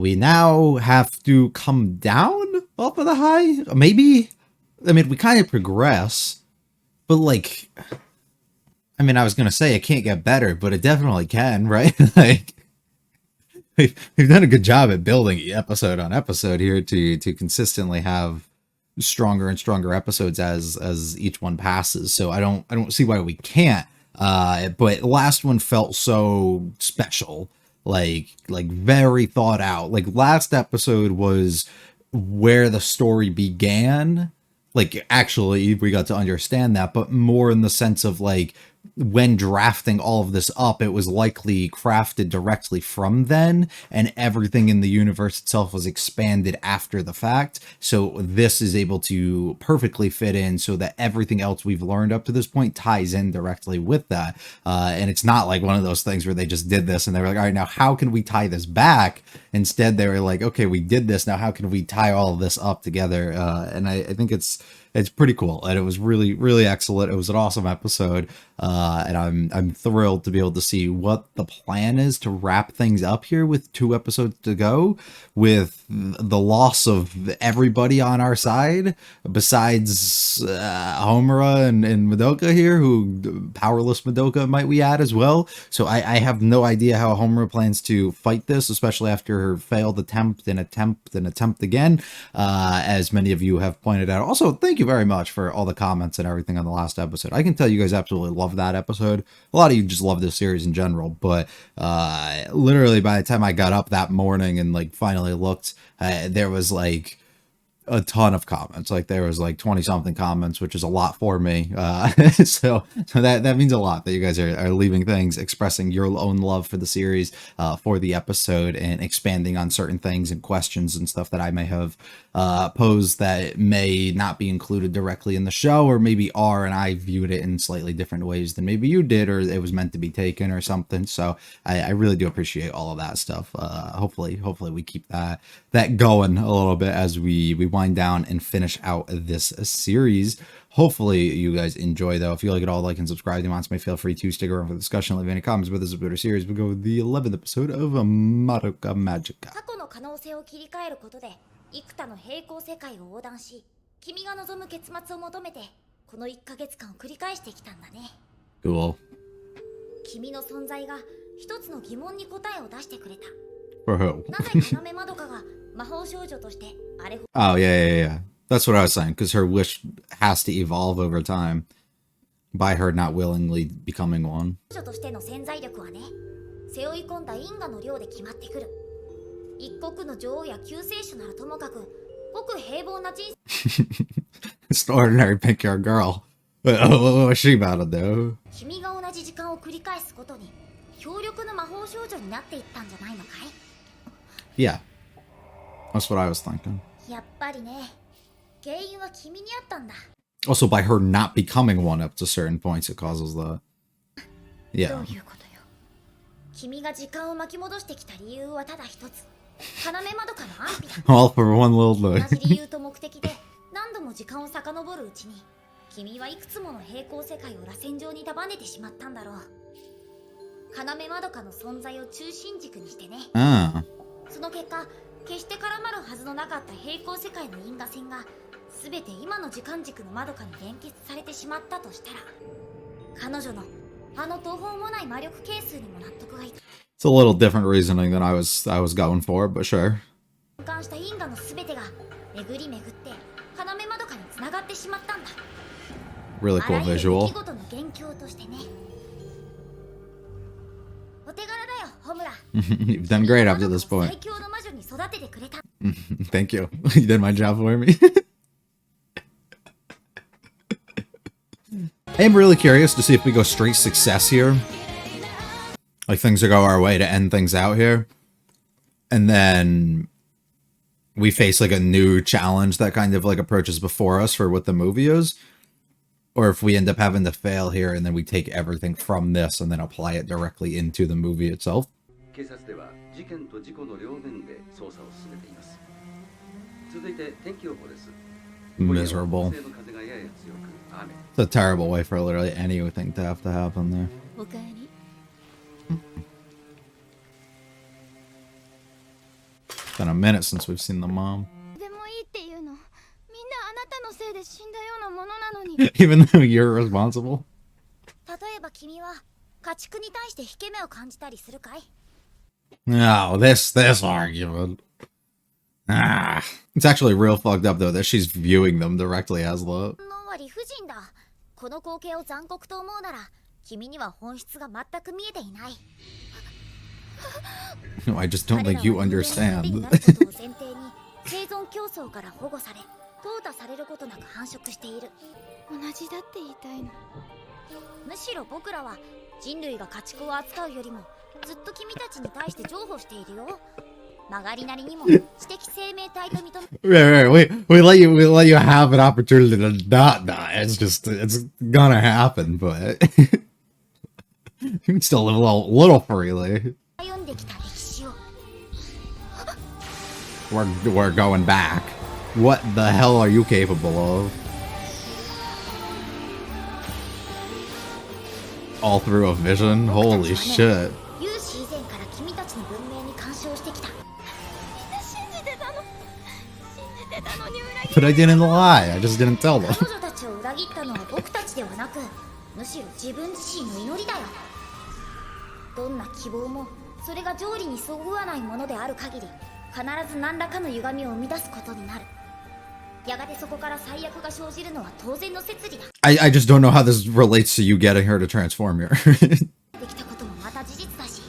We now have to come down off of the high? Maybe? I mean, we kind of progress, but like, I mean, I was gonna say it can't get better, but it definitely can, right? Like, we've done a good job at building episode on episode here to consistently have stronger and stronger episodes as each one passes. So I don't see why we can't. But last one felt so special, like very thought out. Like last episode was where the story began. Like actually we got to understand that, but more in the sense of like when drafting all of this up, it was likely crafted directly from then, and everything in the universe itself was expanded after the fact. So this is able to perfectly fit in so that everything else we've learned up to this point ties in directly with that. And it's not like one of those things where they just did this and they were like, all right, now how can we tie this back? Instead, they were like, okay, we did this. Now how can we tie all of this up together? And I think it's pretty cool, and it was really, really excellent. It was an awesome episode, and I'm thrilled to be able to see what the plan is to wrap things up here with 2 episodes to go, with the loss of everybody on our side besides Homura and Madoka here, who powerless Madoka might we add as well. So I have no idea how Homura plans to fight this, especially after her failed attempt and attempt again, as many of you have pointed out. Also, thank you very much for all the comments and everything on the last episode. I can tell you guys absolutely love that episode. A lot of you just love this series in general, but literally by the time I got up that morning and like finally looked, there was like a ton of comments. Like there was like 20 something comments, which is a lot for me. So that means a lot that you guys are leaving things, expressing your own love for the series, for the episode, and expanding on certain things and questions and stuff that I may have posed that may not be included directly in the show, or maybe are, and I viewed it in slightly different ways than maybe you did, or it was meant to be taken or something. So I really do appreciate all of that stuff. Hopefully we keep that going a little bit as we wind down and finish out this series. Hopefully you guys enjoy, though. If you like it all, like and subscribe. The may feel free to stick around for the discussion, leave any comments. But this is a better series. We'll go with the 11th episode of Madoka Magica. 過去の可能性を切り替えることで幾多の平行世界を横断し、君が望む結末を求めてこの1ヶ月間を繰り返してきたんだね。Cool. 君の存在が一つの疑問に答えを出してくれた。 For who? なぜ要まどかが魔法少女としてあれほど Oh, yeah. That's what I was saying, because her wish has to evolve over time by her not willingly becoming one. 少女としての潜在力はね、背負い込んだ因果の量で決まってくる。一国の女王や救世主ならともかく、ごく平凡な人生 Just an ordinary pink-haired girl. What's she about to do? 君が同じ時間を繰り返すことに強力な魔法少女になっていったんじゃないのかい？ Yeah. That's what I was thinking. やっぱりね、原因は君にあったんだ。 Also, by her not becoming one up to certain points, it causes that. どう Yeah. いうことよ。君が時間を巻き戻してきた理由はただ一つ。要まどかの安否だ。 All for one little 同 look. じ理由と目的で何度も時間を遡るうちに、君はいくつもの平行世界を螺旋状に束ねてしまったんだろう。要まどかの存在を中心軸にしてね。 Ah. その結果、決して絡まるはずのなかった平行世界の因果線が全て今の時間軸のまどかに連結されてしまったとしたら、彼女のあの途方もない魔力係数にも納得がいく。 It's a little different reasoning than I was going for, but sure. 変換した因果の全てが巡り巡って要まどかに繋がってしまったんだ。 Really cool あらゆる出 visual. 来事の元凶としてね。お手柄だよ、ホムラ。 You've done great up to this 最 point. 強の魔女に育ててくれた。 Thank you. You did my job for me. I am really curious to see if we go straight success here. Like things that go our way to end things out here. And then we face like a new challenge that kind of like approaches before us for what the movie is. Or if we end up having to fail here and then we take everything from this and then apply it directly into the movie itself. Miserable. It's a terrible way for literally anything to have to happen there. おかえり。been a minute since we've seen the mom. でもいいっていうの。みんなあなたのせいで死んだようなものなのに。Even though you're responsible. 例えば君は家畜に対して引け目を感じたりするかい？ No, this argument. Ah, it's actually real fucked up though that she's viewing them directly as love. のは理不尽だ。この光景を残酷と思うなら、君には本質が全く見えていない。No, I just don't think you understand. 彼らは人間の手になることを前提に生存競争から保護され、淘汰されることなく繁殖している。同じだって言いたいの。むしろ僕らは人類が家畜を扱うよりもずっと君たちに対して譲歩しているよ。曲がりなりにも知的生命体と認め We let you have an opportunity to not die. It's gonna happen, but you can still live a little freely. 歩んできた歴史を。We're going back. What the hell are you capable of? All through a vision? Holy shit. 有史以前から君たちの文明に干渉してきた。信じてたの。信じてたのに裏切 But I didn't lie. I just didn't tell them. 彼女たちを裏切ったのは僕たちではなく、むしろ自分自身の祈りだよ。どんな希望もそれが条理にそぐわないものである限り、必ず何らかの歪みを生み出すことになる。やがてそこから最悪が生じるのは当然の摂理だ。I just don't know how this relates to you getting her to transform here. できたこともまた事実だし。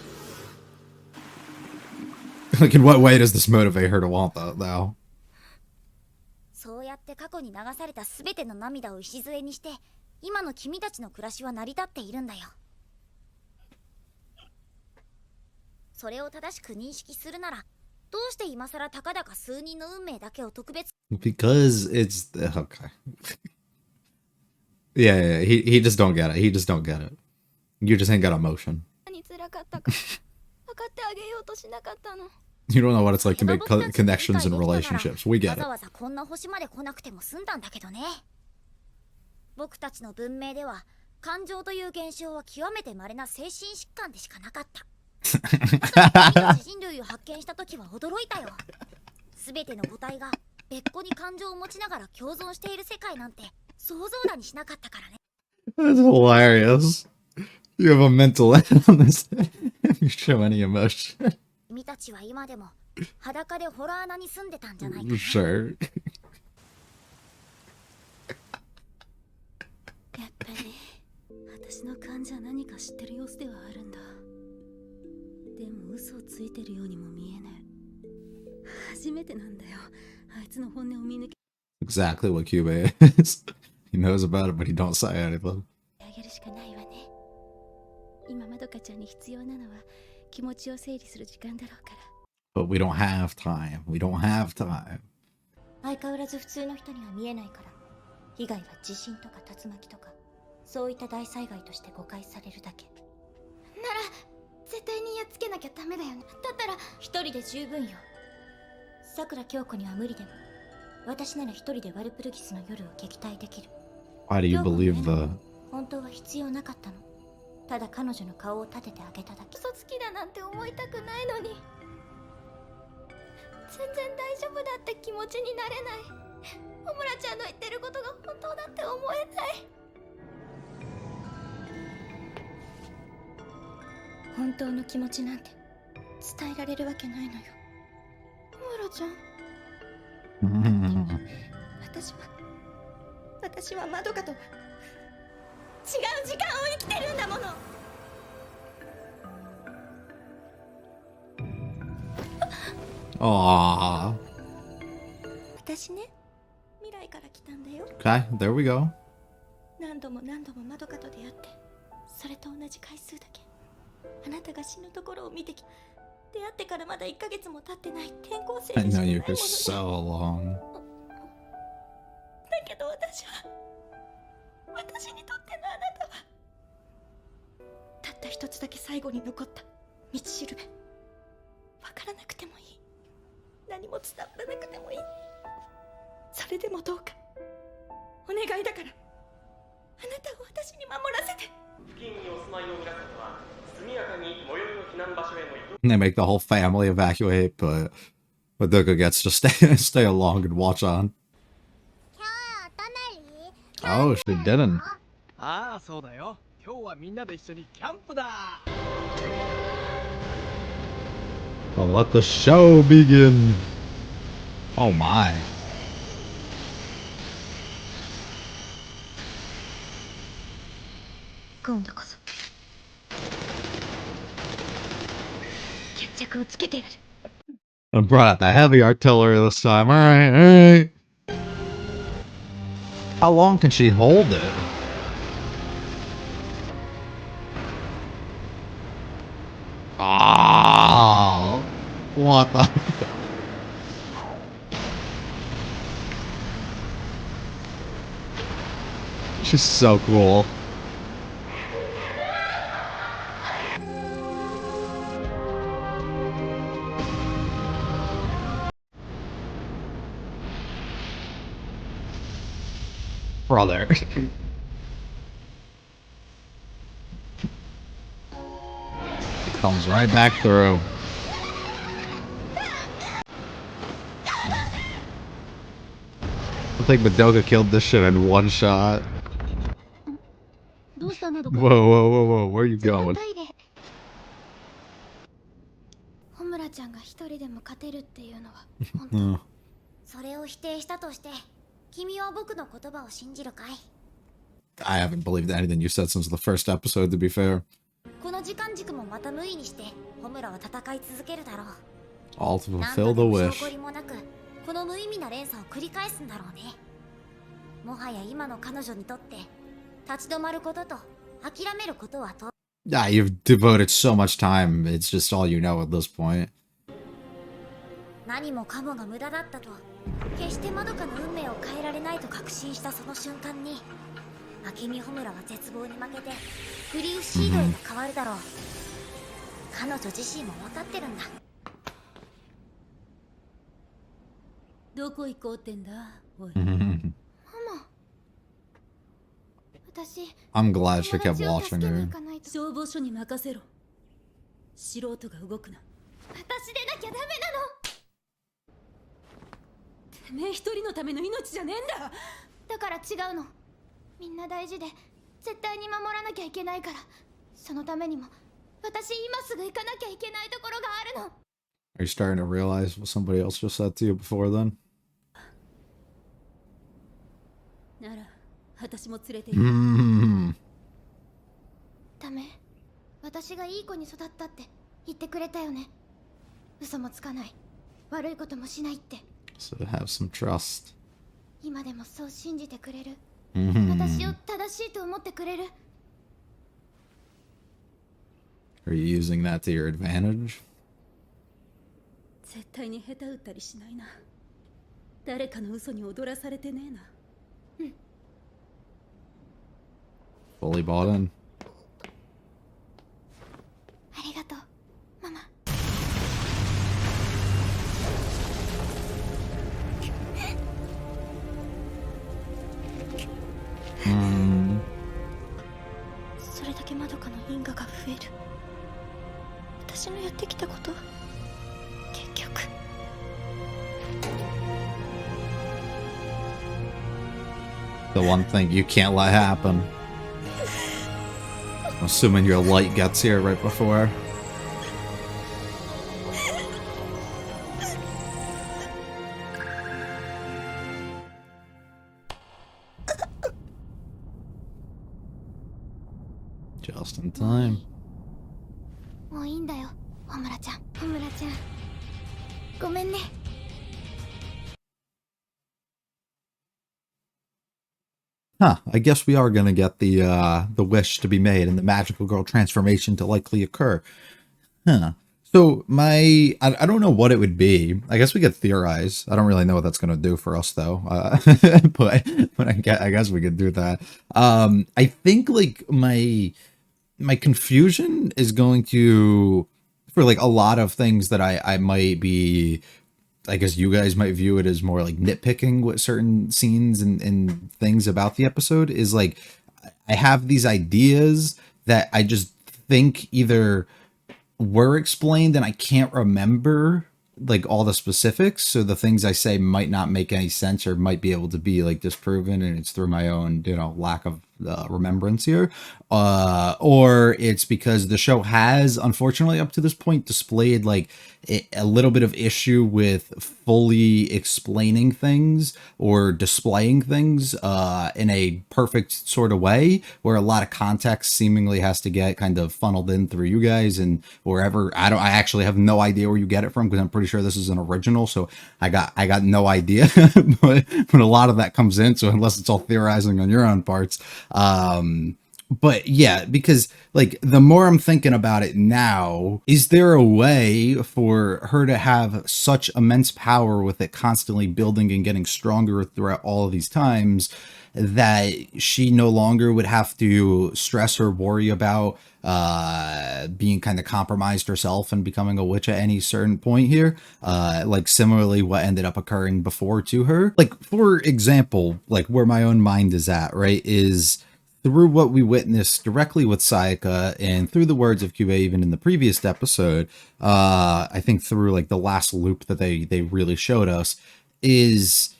Like, in what way does this motivate her to want that, though? そうやって過去に流された全ての涙を礎にして、今の君たちの暮らしは成り立っているんだよ。それを正しく認識するなら、どうして今さらたかだか数人の運命だけを特別 Because it's okay. Yeah, he just don't get it. He just don't get it. You just ain't got emotion. に辛かったか。分かってあげようとしなかったの。You don't know what it's like to make connections and relationships. We get わ it. ざわざこんな星まで来なくても済んだんだけどね。僕たちの文明では感情という現象は極めて稀な精神疾患でしかなかった。人類を発見した時は驚いたよ。すべての個体が別個に感情を持ちながら共存している世界なんて想像だにしなかったからね。That's hilarious. You have a mental on this. You show any emotion. 君たちは今でも裸でホラー穴に住んでたんじゃないかな。Sure. やっぱり私の感じは何か知ってる様子ではあるんだ。でも嘘をついてるようにも見えない。初めてなんだよ。あいつの本音を見抜け。Exactly what Cuba is. He knows about it, but he don't say anything. あげるしかないわね。今まどかちゃんに必要なのは気持ちを整理する時間だろうから。But we don't have time. We don't have time. 相変わらず普通の人には見えないから、被害は地震とか竜巻とかそういった大災害として誤解されるだけ。なら絶対にやっつけなきゃダメだよね。だったら一人で十分よ。さくら京子には無理でも、私なら一人でワルプルギスの夜を撃退できる。 Why do you believe the... 本当は必要なかったの。ただ彼女の顔を立ててあげただけ。嘘つきだなんて思いたくないのに。全然大丈夫だって気持ちになれない。おむらちゃんの言ってることが本当だって思えない。本当の気持ちなんて伝えられるわけないのよ。おむらちゃん。私はまどかとは違う時間を生きてるんだもの。Aww. 私ね、未来から来たんだよ。 Okay, there we go. 何度もまどかと出会って、それと同じ回数だけあなたが死ぬところを見てき、出会ってからまだ1ヶ月も経ってない転校生 I でしか know ない you も for の so long. だけど私にとってのあなたはたった一つだけ最後に残った道しるべ。わからなくてもいい、何も伝わらなくてもいい。それでもどうかお願いだから、あなたを私に守らせて。付近にお住まいの皆様は速やかに最寄りの避難場所への移動。 And they make the whole family evacuate, but Madoka gets to stay along and watch on. Oh, she didn't. ああそうだよ今日はみんなで一緒にキャンプだ Well, let the show begin. Oh my. 今度こそ決着をつけてやる I brought out the heavy artillery this time. Alright, alright. How long can she hold it? Oh, what the? She's so cool. Brother. Comes right back through. I think Madoka killed this shit in one shot. どうしたまど Whoa, whoa, whoa, whoa, where are you ト going? イレ穂村ちゃんが一人でも勝てるっていうのは本当 Oh. それを否定したとして君は僕の言葉を信じるかい？ I haven't believed anything you said since the first episode, to be fair. この時間軸もまた無意にしてホムラは戦い続けるだろう。 All to 何 fulfill 度 the でも wish. 証拠りもなくこの無意味な連鎖を繰り返すんだろうね。もはや今の彼女にとって立ち止まることと諦めることはと Yeah, you've devoted so much time. It's just all you know at this point. 何もかもが無駄だったと決してまどかの運命を変えられないと確信したその瞬間に明美ホムラは絶望に負けてフリウシードへと変わるだろう。彼女自身も分かってるんだ。どこ行こうってんだおい I'm 私 glad she kept 友達を watching 助けに her. 行かないと消防署に任せろ。素人が動くな。私でなきゃダメなのてめえ一人のための命じゃねえんだ。だから違うのみんな大事で絶対に守らなきゃいけないからそのためにも私今すぐ行かなきゃいけないところがあるの Are you starting to realize what somebody else just said to you before then? なら私も連れて行く。 Mm. ダメ私がいい子に育ったって言ってくれたよね嘘もつかない悪いこともしないって So have some trust. 今でもそう信じてくれる Mm. 私を正しいと思ってくれる Are you using that to your advantage? 絶対に下手打ったりしないな。誰かの嘘に踊らされてねえな。 Fully bought in. ありがとうママ Mm. それだけまどかの因果が増える私のやってきたことは結局 The one thing you can't let happen. Assuming your light gets here right before. Just in time. もういいんだよ穂村ちゃん穂村ちゃんごめんね Huh, I guess we are gonna get the wish to be made and the magical girl transformation to likely occur. Huh. So I don't know what it would be. I guess we could theorize. I don't really know what that's gonna do for us though. But I guess we could do that. I think like my confusion is going to, for like a lot of things that I might be, I guess you guys might view it as more like nitpicking with certain scenes and things about the episode, is like I have these ideas that I just think either were explained and I can't remember like all the specifics, so the things I say might not make any sense or might be able to be like disproven, and it's through my own, you know, lack of remembrance here, or it's because the show has, unfortunately, up to this point, displayed like a little bit of issue with fully explaining things or displaying things in a perfect sort of way, where a lot of context seemingly has to get kind of funneled in through you guys and wherever. I actually have no idea where you get it from, because I'm pretty sure this is an original, so I got no idea. but a lot of that comes in, so unless it's all theorizing on your own parts. But yeah, because like the more I'm thinking about it now, is there a way for her to have such immense power with it constantly building and getting stronger throughout all of these times that she no longer would have to stress or worry about being kind of compromised herself and becoming a witch at any certain point here, like similarly what ended up occurring before to her? Like, for example, like where my own mind is at, right, is through what we witnessed directly with Sayaka and through the words of Kyubey even in the previous episode, I think through like the last loop that they really showed us, is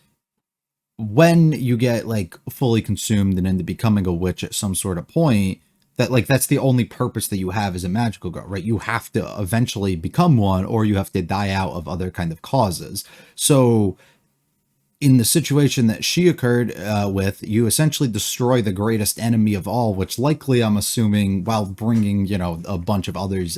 when you get like fully consumed and into becoming a witch at some sort of point, that like that's the only purpose that you have as a magical girl, right? You have to eventually become one, or you have to die out of other kind of causes. So in the situation that she occurred with, you essentially destroy the greatest enemy of all, which likely, I'm assuming, while bringing, you know, a bunch of others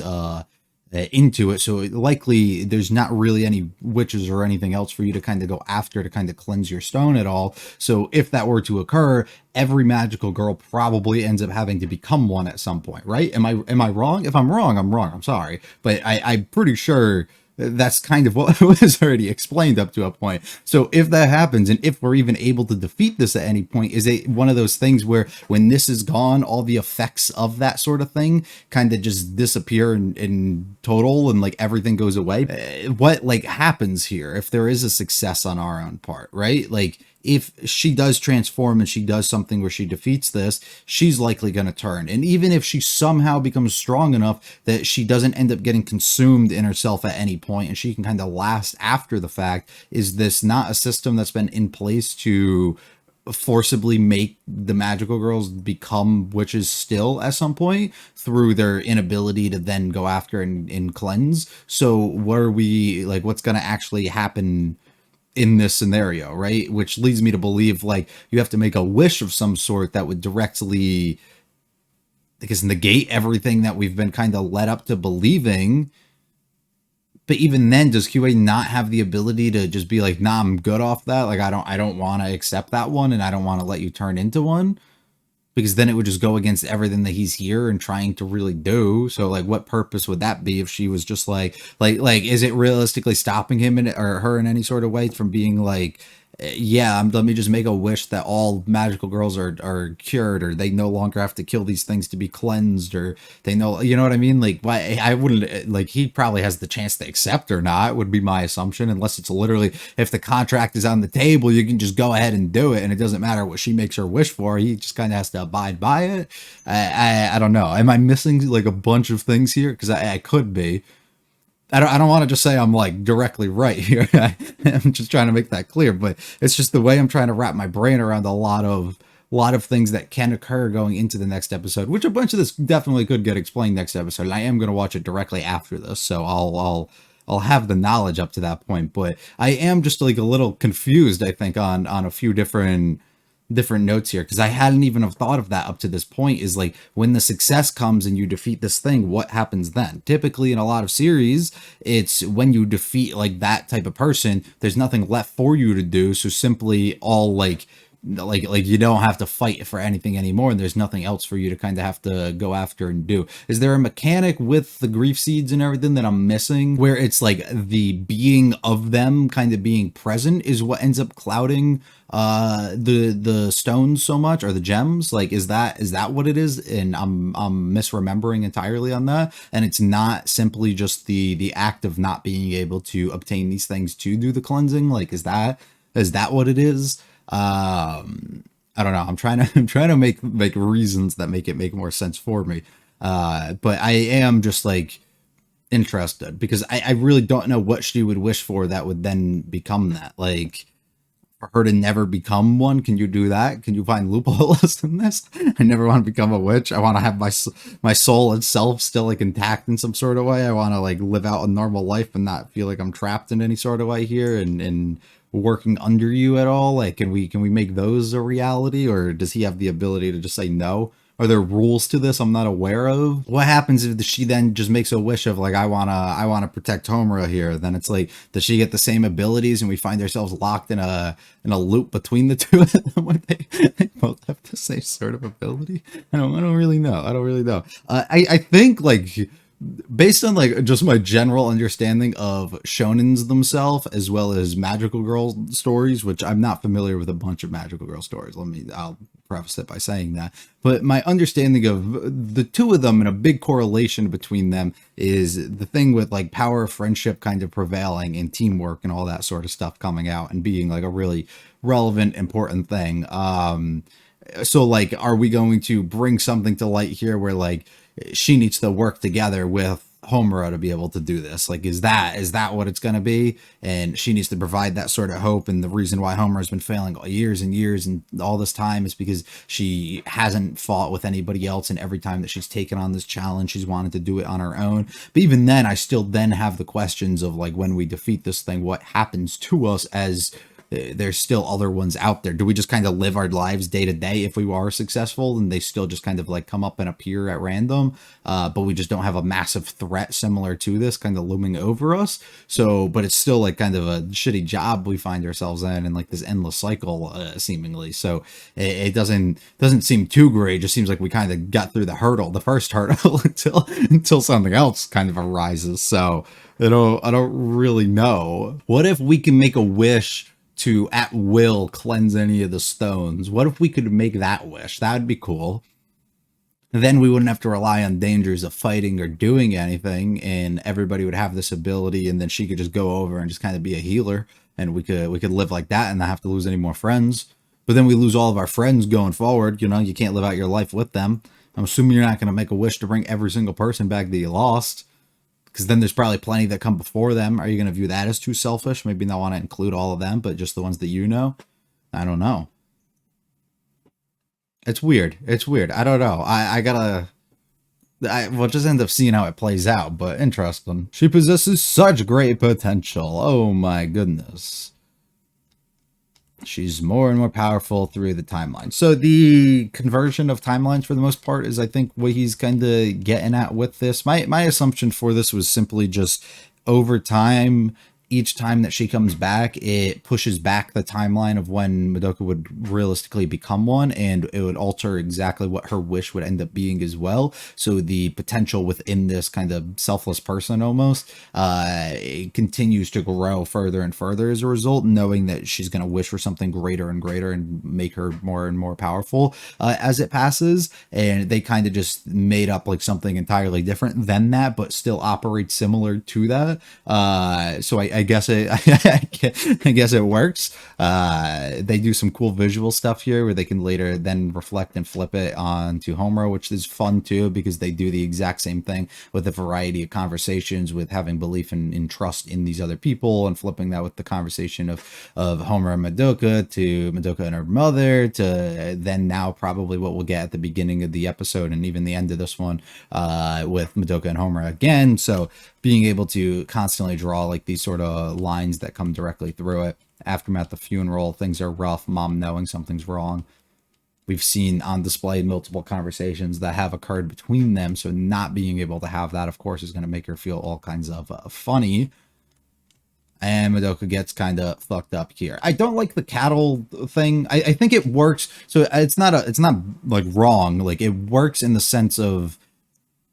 into it. So likely there's not really any witches or anything else for you to kind of go after to kind of cleanse your stone at all. So if that were to occur, every magical girl probably ends up having to become one at some point, right? Am I wrong? If I'm wrong, I'm wrong. I'm sorry. But I'm pretty sure that's kind of what was already explained up to a point. So if that happens, and if we're even able to defeat this at any point, is it one of those things where when this is gone, all the effects of that sort of thing kind of just disappear in total, and like everything goes away? What like happens here if there is a success on our own part, right? Like, if she does transform and she does something where she defeats this, she's likely going to turn. And even if she somehow becomes strong enough that she doesn't end up getting consumed in herself at any point and she can kind of last after the fact, is this not a system that's been in place to forcibly make the magical girls become witches still at some point through their inability to then go after and cleanse? So what are we like, what's going to actually happen in this scenario, right? Which leads me to believe like you have to make a wish of some sort that would directly, I guess, negate everything that we've been kind of led up to believing. But even then, does QA not have the ability to just be like, nah, I'm good off that? Like, I don't want to accept that one, and I don't want to let you turn into one? Because then it would just go against everything that he's here and trying to really do. So like, what purpose would that be if she was just like, is it realistically stopping him or her in any sort of way from being like, yeah, let me just make a wish that all magical girls are cured, or they no longer have to kill these things to be cleansed, or they know, you know what I mean? Like, why? I wouldn't, like, he probably has the chance to accept or not, would be my assumption, unless it's literally, if the contract is on the table, you can just go ahead and do it, and it doesn't matter what she makes her wish for, he just kind of has to abide by it. I don't know. Am I missing like a bunch of things here? Because I could be. I don't want to just say I'm like directly right here. I'm just trying to make that clear, but it's just the way I'm trying to wrap my brain around a lot of things that can occur going into the next episode, which a bunch of this definitely could get explained next episode. And I am going to watch it directly after this, so I'll have the knowledge up to that point. But I am just like a little confused, I think, on a few different notes here, because I hadn't even have thought of that up to this point. Is like, when the success comes and you defeat this thing, what happens then? Typically in a lot of series, it's when you defeat like that type of person, there's nothing left for you to do, so simply all like you don't have to fight for anything anymore, and there's nothing else for you to kind of have to go after and do. Is there a mechanic with the grief seeds and everything that I'm missing, where it's like the being of them kind of being present is what ends up clouding the stones so much, or the gems? Like, is that what it is? And I'm misremembering entirely on that, and it's not simply just the act of not being able to obtain these things to do the cleansing? Like, is that what it is? I don't know. I'm trying to make reasons that make it make more sense for me. But I am just like, interested, because I really don't know what she would wish for that would then become that. Like, for her to never become one, can you do that? Can you find loopholes in this? I never want to become a witch. I want to have my soul itself still like intact in some sort of way. I want to like live out a normal life and not feel like I'm trapped in any sort of way here and working under you at all. Like, can we make those a reality, or does he have the ability to just say no? Are there rules to this I'm not aware of? What happens if she then just makes a wish of like, I wanna protect Homura here? Then it's like, does she get the same abilities and we find ourselves locked in a loop between the two of them when they both have the same sort of ability? I don't really know. I think like, based on like just my general understanding of shonens themselves as well as magical girl stories, which I'm not familiar with a bunch of magical girl stories. I'll preface it by saying that. But my understanding of the two of them and a big correlation between them is the thing with like power of friendship kind of prevailing and teamwork and all that sort of stuff coming out and being like a really relevant, important thing. So like, are we going to bring something to light here where like she needs to work together with Homura to be able to do this? Like, is that what it's going to be? And she needs to provide that sort of hope. And the reason why Homura's been failing years and years and all this time is because she hasn't fought with anybody else. And every time that she's taken on this challenge, she's wanted to do it on her own. But even then, I still then have the questions of like, when we defeat this thing, what happens to us as there's still other ones out there? Do we just kind of live our lives day to day if we are successful and they still just kind of like come up and appear at random, but we just don't have a massive threat similar to this kind of looming over us? So, but it's still like kind of a shitty job we find ourselves in and like this endless cycle seemingly. So it doesn't seem too great. It just seems like we kind of got through the first hurdle until something else kind of arises. So I don't really know. What if we can make a wish to at will cleanse any of the stones? What if we could make that wish? That would be cool. Then we wouldn't have to rely on dangers of fighting or doing anything, and everybody would have this ability, and then she could just go over and just kind of be a healer, and we could live like that and not have to lose any more friends. But then we lose all of our friends going forward. You know, you can't live out your life with them. I'm assuming you're not going to make a wish to bring every single person back that you lost, because then there's probably plenty that come before them. Are you going to view that as too selfish? Maybe not want to include all of them, but just the ones that you know? I don't know. It's weird. I don't know. We'll just end up seeing how it plays out, but interesting. She possesses such great potential. Oh my goodness. She's more and more powerful through the timeline. So the conversion of timelines for the most part is, I think, what he's kind of getting at with this. My assumption for this was simply just over time, each time that she comes back, it pushes back the timeline of when Madoka would realistically become one, and it would alter exactly what her wish would end up being as well. So the potential within this kind of selfless person almost it continues to grow further and further as a result, knowing that she's going to wish for something greater and greater and make her more and more powerful as it passes. And they kind of just made up like something entirely different than that, but still operates similar to that. So I guess I guess it works. They do some cool visual stuff here where they can later then reflect and flip it onto Homura, which is fun too, because they do the exact same thing with a variety of conversations, with having belief and trust in these other people, and flipping that with the conversation of Homura and Madoka to Madoka and her mother, to then now probably what we'll get at the beginning of the episode and even the end of this one with Madoka and Homura again. So being able to constantly draw like these sort of lines that come directly through it. Aftermath, the funeral, things are rough, mom knowing something's wrong. We've seen on display multiple conversations that have occurred between them, so not being able to have that, of course, is going to make her feel all kinds of funny. And Madoka gets kind of fucked up here. I don't like the cattle thing. I think it works. So it's not like wrong. Like, it works in the sense of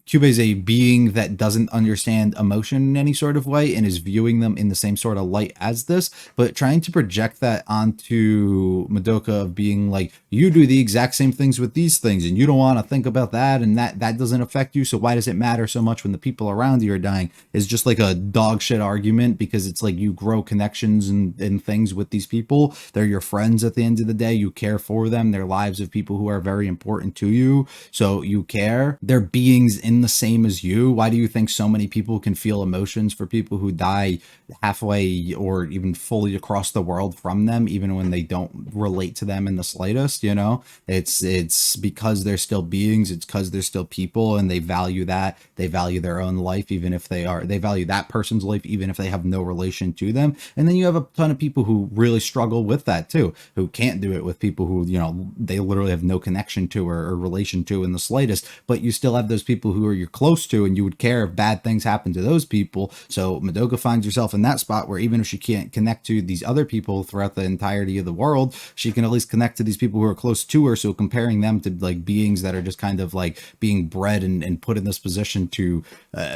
Cube is a being that doesn't understand emotion in any sort of way and is viewing them in the same sort of light as this, but trying to project that onto Madoka of being like, you do the exact same things with these things and you don't want to think about that, and that doesn't affect you, so why does it matter so much when the people around you are dying, is just like a dog shit argument, because it's like you grow connections and things with these people. They're your friends at the end of the day. You care for them. They're lives of people who are very important to you, so you care. They're beings in the same as you? Why do you think so many people can feel emotions for people who die halfway or even fully across the world from them, even when they don't relate to them in the slightest? You know, it's because they're still beings, it's because they're still people, and they value that. They value their own life, even if they value that person's life, even if they have no relation to them. And then you have a ton of people who really struggle with that too, who can't do it with people who, you know, they literally have no connection to or relation to in the slightest. But you still have those people who are you're close to, and you would care if bad things happen to those people. So Madoka finds herself in that spot where even if she can't connect to these other people throughout the entirety of the world, she can at least connect to these people who are close to her. So comparing them to like beings that are just kind of like being bred and put in this position to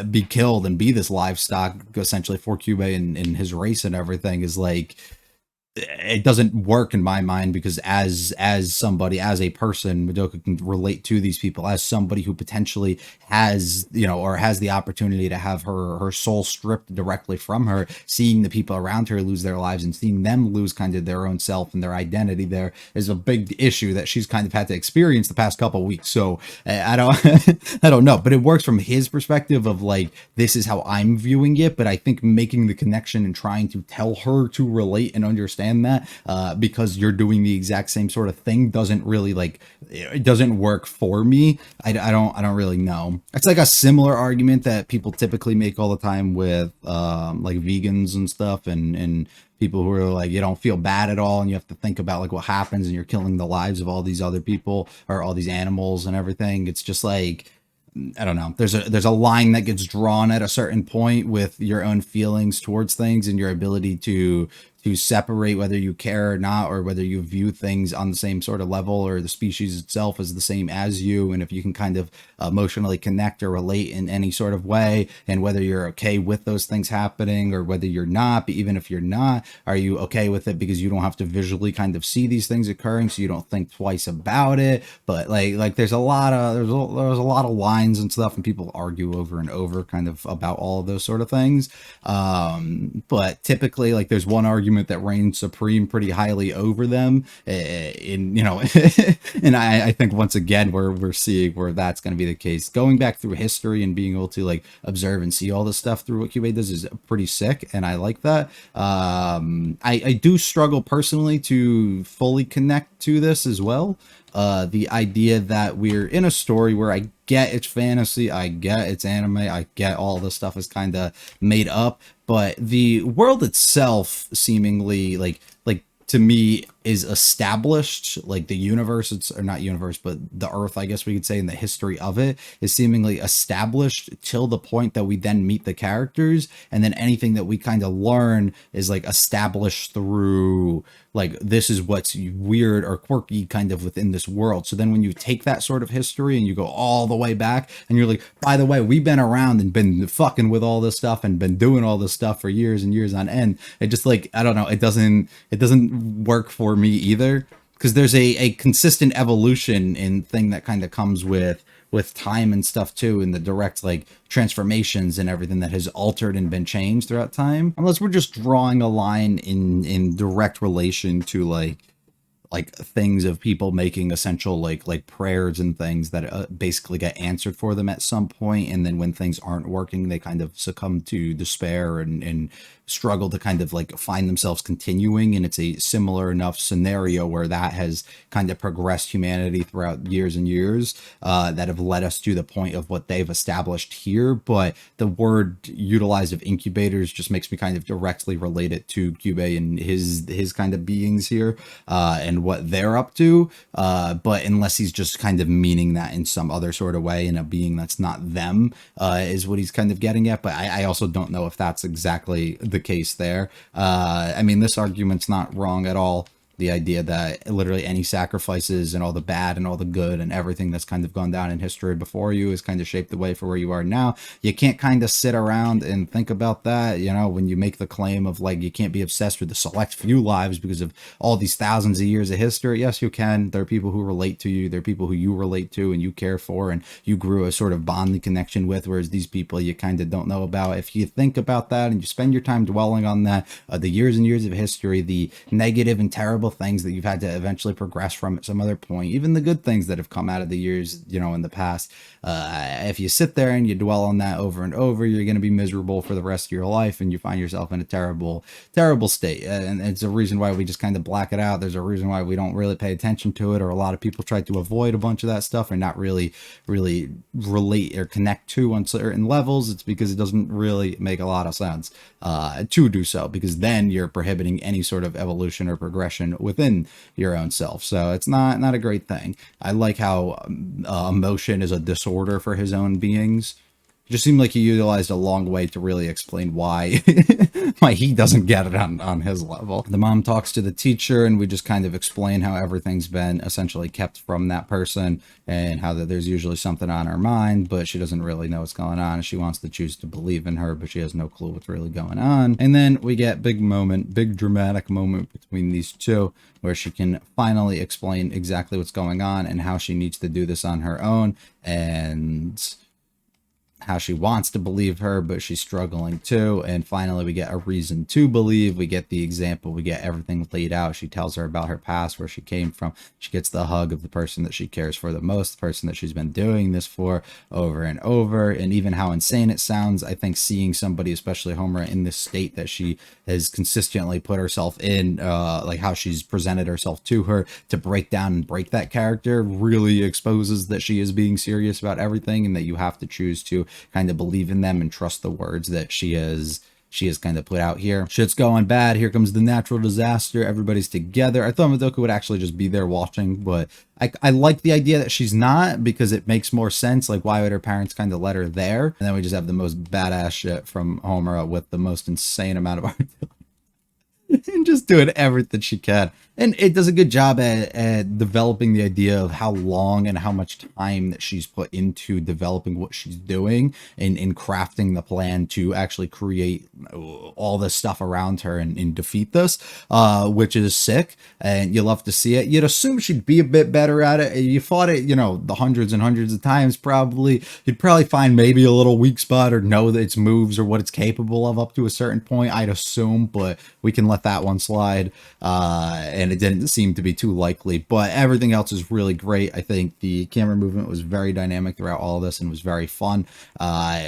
be killed and be this livestock essentially for Kyubey and his race and everything is like, it doesn't work in my mind, because as somebody, as a person, Madoka can relate to these people as somebody who potentially has, you know, or has the opportunity to have her soul stripped directly from her, seeing the people around her lose their lives and seeing them lose kind of their own self and their identity. There is a big issue that she's kind of had to experience the past couple of weeks. So I don't I don't know, but it works from his perspective of like, this is how I'm viewing it. But I think making the connection and trying to tell her to relate and understand that because you're doing the exact same sort of thing doesn't really, like, it doesn't work for me. I don't really know. It's like a similar argument that people typically make all the time with like vegans and stuff, and people who are like, you don't feel bad at all and you have to think about like what happens and you're killing the lives of all these other people or all these animals and everything. It's just like, I don't know. There's a line that gets drawn at a certain point with your own feelings towards things and your ability to separate whether you care or not, or whether you view things on the same sort of level, or the species itself is the same as you. And if you can kind of emotionally connect or relate in any sort of way, and whether you're okay with those things happening or whether you're not, but even if you're not, are you okay with it because you don't have to visually kind of see these things occurring, so you don't think twice about it. But like there's a lot of lines and stuff, and people argue over and over kind of about all of those sort of things. But typically, like, there's one argument that reigns supreme pretty highly over them, in, you know, and I think once again we're seeing where that's going to be the case. Going back through history and being able to like observe and see all this stuff through what Kyubey does is pretty sick, and I like that. I do struggle personally to fully connect to this as well. The idea that we're in a story where I get it's fantasy, I get it's anime, I get all this stuff is kind of made up, but the world itself seemingly like to me is established. Like the universe, or not universe, but the earth, I guess we could say, in the history of it is seemingly established till the point that we then meet the characters, and then anything that we kind of learn is like established through like, this is what's weird or quirky kind of within this world. So then when you take that sort of history and you go all the way back and you're like, by the way, we've been around and been fucking with all this stuff and been doing all this stuff for years and years on end, it just, like, I don't know, it doesn't work for me either, because there's a consistent evolution in thing that kind of comes with time and stuff too, and the direct like transformations and everything that has altered and been changed throughout time, unless we're just drawing a line in direct relation to like things of people making essential like prayers and things that basically get answered for them at some point, and then when things aren't working they kind of succumb to despair and struggle to kind of like find themselves continuing. And it's a similar enough scenario where that has kind of progressed humanity throughout years and years, that have led us to the point of what they've established here. But the word utilized of incubators just makes me kind of directly relate it to Kyubey and his kind of beings here, and what they're up to, but unless he's just kind of meaning that in some other sort of way, in a being that's not them, is what he's kind of getting at. But I also don't know if that's exactly the case there. I mean, this argument's not wrong at all. The idea that literally any sacrifices and all the bad and all the good and everything that's kind of gone down in history before you has kind of shaped the way for where you are now. You can't kind of sit around and think about that, you know, when you make the claim of like, you can't be obsessed with the select few lives because of all these thousands of years of history. Yes, you can. There are people who relate to you. There are people who you relate to and you care for and you grew a sort of bonding connection with, whereas these people you kind of don't know about. If you think about that and you spend your time dwelling on that, the years and years of history, the negative and terrible terrible things that you've had to eventually progress from at some other point, even the good things that have come out of the years, you know, in the past, if you sit there and you dwell on that over and over, you're going to be miserable for the rest of your life, and you find yourself in a terrible, terrible state. And it's a reason why we just kind of black it out. There's a reason why we don't really pay attention to it, or a lot of people try to avoid a bunch of that stuff and not really relate or connect to on certain levels. It's because it doesn't really make a lot of sense to do so, because then you're prohibiting any sort of evolution or progression within your own self. So it's not a great thing. I like how emotion is a disorder for his own beings. It just seemed like he utilized a long way to really explain why why he doesn't get it on his level. The mom talks to the teacher, and we just kind of explain how everything's been essentially kept from that person, and how that there's usually something on her mind, but she doesn't really know what's going on. She wants to choose to believe in her, but she has no clue what's really going on. And then we get big dramatic moment between these two, where she can finally explain exactly what's going on and how she needs to do this on her own, and how she wants to believe her, but she's struggling too. And finally, we get a reason to believe. We get the example. We get everything laid out. She tells her about her past, where she came from. She gets the hug of the person that she cares for the most, the person that she's been doing this for over and over. And even how insane it sounds, I think seeing somebody, especially Homura, in this state that she has consistently put herself in, like how she's presented herself to her, to break down and break that character, really exposes that she is being serious about everything, and that you have to choose to kind of believe in them and trust the words that she has kind of put out here. Shit's going bad. Here comes the natural disaster. Everybody's together. I thought Madoka would actually just be there watching, but I like the idea that she's not, because it makes more sense. Like, why would her parents kind of let her there? And then we just have the most badass shit from Homura with the most insane amount of art and just doing everything she can. And it does a good job at developing the idea of how long and how much time that she's put into developing what she's doing, and in crafting the plan to actually create all this stuff around her and defeat this, which is sick. And you love to see it. You'd assume she'd be a bit better at it. You fought it, you know, the hundreds and hundreds of times, probably. You'd probably find maybe a little weak spot, or know that its moves or what it's capable of up to a certain point, I'd assume, but we can let that one slide. And it didn't seem to be too likely, but everything else is really great. I think the camera movement was very dynamic throughout all of this and was very fun.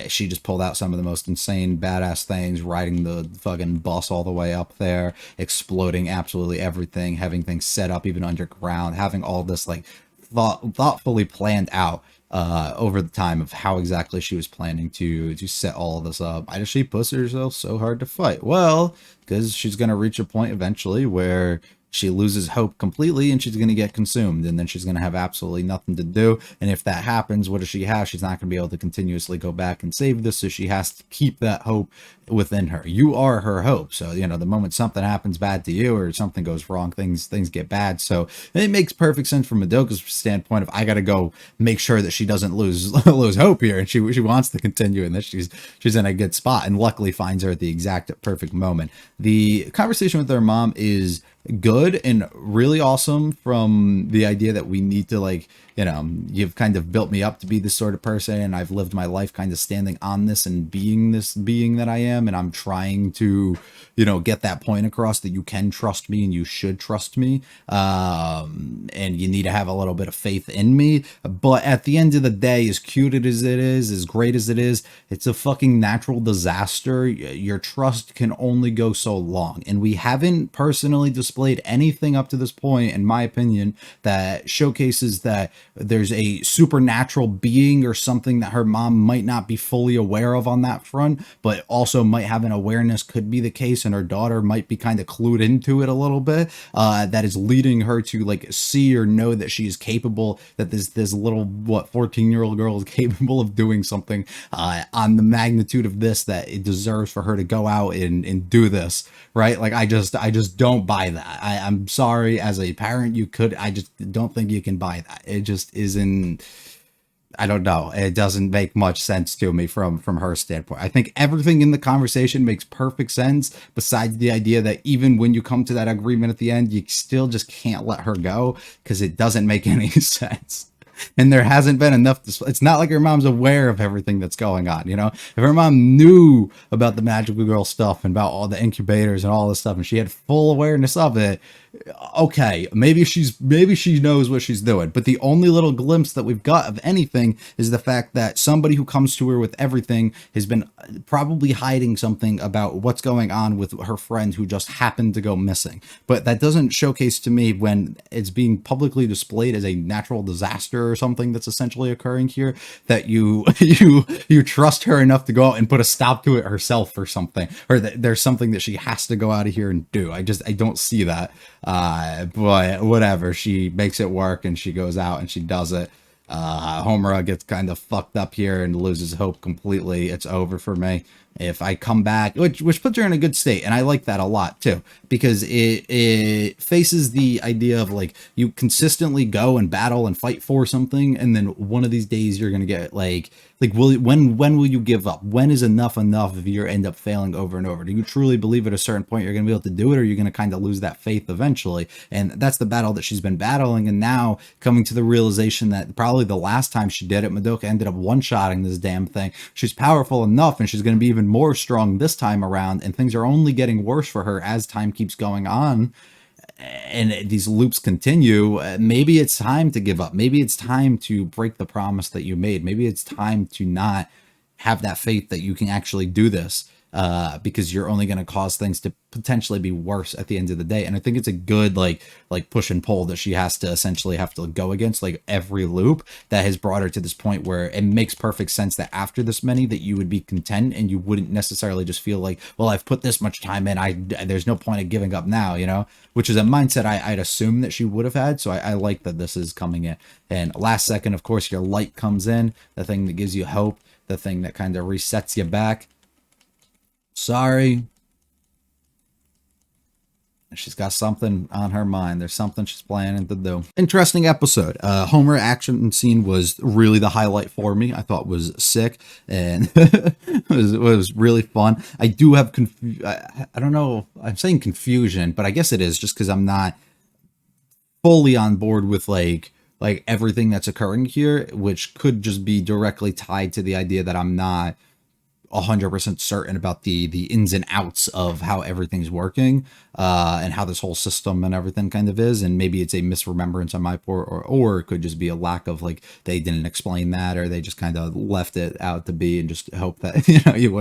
She just pulled out some of the most insane badass things, riding the fucking bus all the way up there, exploding absolutely everything, having things set up even underground, having all this like thoughtfully planned out over the time of how exactly she was planning to set all of this up. Why does she push herself so hard to fight? Well, because she's going to reach a point eventually where she loses hope completely, and she's going to get consumed, and then she's going to have absolutely nothing to do. And if that happens, what does she have? She's not going to be able to continuously go back and save this, so she has to keep that hope within her. You are her hope. So, you know, the moment something happens bad to you, or something goes wrong, things get bad. So it makes perfect sense from Madoka's standpoint of, I got to go make sure that she doesn't lose hope here, and she wants to continue, and that she's in a good spot, and luckily finds her at the exact perfect moment. The conversation with her mom is good and really awesome, from the idea that we need to, like, you know, you've kind of built me up to be this sort of person, and I've lived my life kind of standing on this and being this being that I am, and I'm trying to, you know, get that point across that you can trust me and you should trust me, and you need to have a little bit of faith in me. But at the end of the day, as cute as it is, as great as it is, it's a fucking natural disaster. Your trust can only go so long, and we haven't personally displayed anything up to this point, in my opinion, that showcases that there's a supernatural being or something that her mom might not be fully aware of on that front, but also might have an awareness could be the case, and her daughter might be kind of clued into it a little bit, that is leading her to like see or know that she is capable, that this little 14-year-old girl is capable of doing something on the magnitude of this, that it deserves for her to go out and do this, right? Like, I just don't buy that. I'm sorry, as a parent, I just don't think you can buy that. It just isn't, I don't know. It doesn't make much sense to me from her standpoint. I think everything in the conversation makes perfect sense, besides the idea that even when you come to that agreement at the end, you still just can't let her go, because it doesn't make any sense. And there hasn't been enough. It's not like her mom's aware of everything that's going on, you know? If her mom knew about the magical girl stuff and about all the incubators and all this stuff, and she had full awareness of it, okay, maybe she knows what she's doing. But the only little glimpse that we've got of anything is the fact that somebody who comes to her with everything has been probably hiding something about what's going on with her friend who just happened to go missing. But that doesn't showcase to me when it's being publicly displayed as a natural disaster or something that's essentially occurring here, that you you trust her enough to go out and put a stop to it herself or something, or that there's something that she has to go out of here and do. I don't see that. But whatever, she makes it work and she goes out and she does it. Homura gets kind of fucked up here and loses hope completely. It's over for me. If I come back, which puts her in a good state, and I like that a lot too, because it faces the idea of like, you consistently go and battle and fight for something, and then one of these days you're gonna get like when will you give up? When is enough if you end up failing over and over? Do you truly believe at a certain point you're gonna be able to do it, or you're gonna kind of lose that faith eventually? And that's the battle that she's been battling, and now coming to the realization that probably the last time she did it, Madoka ended up one-shotting this damn thing. She's powerful enough, and she's gonna be even more strong this time around, and things are only getting worse for her as time keeps going on and these loops continue. Maybe it's time to give up. Maybe it's time to break the promise that you made. Maybe it's time to not have that faith that you can actually do this, because you're only going to cause things to potentially be worse at the end of the day. And I think it's a good like push and pull that she has to essentially have to go against, like every loop that has brought her to this point where it makes perfect sense that after this many that you would be content, and you wouldn't necessarily just feel like, well, I've put this much time in, there's no point of giving up now, you know, which is a mindset I'd assume that she would have had. So I like that this is coming in. And last second, of course, your light comes in, the thing that gives you hope, the thing that kind of resets you back. Sorry. She's got something on her mind. There's something she's planning to do. Interesting episode. Homer action scene was really the highlight for me. I thought was sick, and it was really fun. I do have I don't know. I'm saying confusion, but I guess it is just because I'm not fully on board with like everything that's occurring here, which could just be directly tied to the idea that I'm not 100% certain about the ins and outs of how everything's working, and how this whole system and everything kind of is. And maybe it's a misremembrance on my part, or it could just be a lack of, like, they didn't explain that, or they just kind of left it out to be and just hope that, you know, you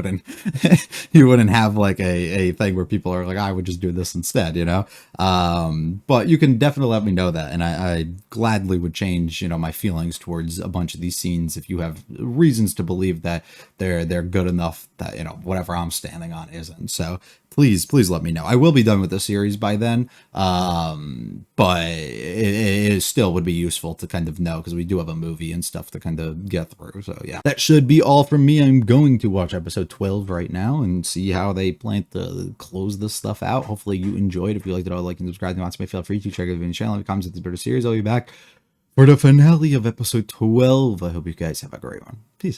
wouldn't have like a thing where people are like, I would just do this instead, you know. But you can definitely let me know that, and I gladly would change, you know, my feelings towards a bunch of these scenes if you have reasons to believe that they're good enough that, you know, whatever I'm standing on isn't. So please let me know. I will be done with the series by then, but it still would be useful to kind of know, because we do have a movie and stuff to kind of get through. So yeah, that should be all from me. I'm going to watch episode 12 right now and see how they plan to close this stuff out. Hopefully you enjoyed. If you liked it, like and subscribe. And feel free to check out the channel, leave comments at this better series. I'll be back for the finale of episode 12. I hope you guys have a great one. Peace.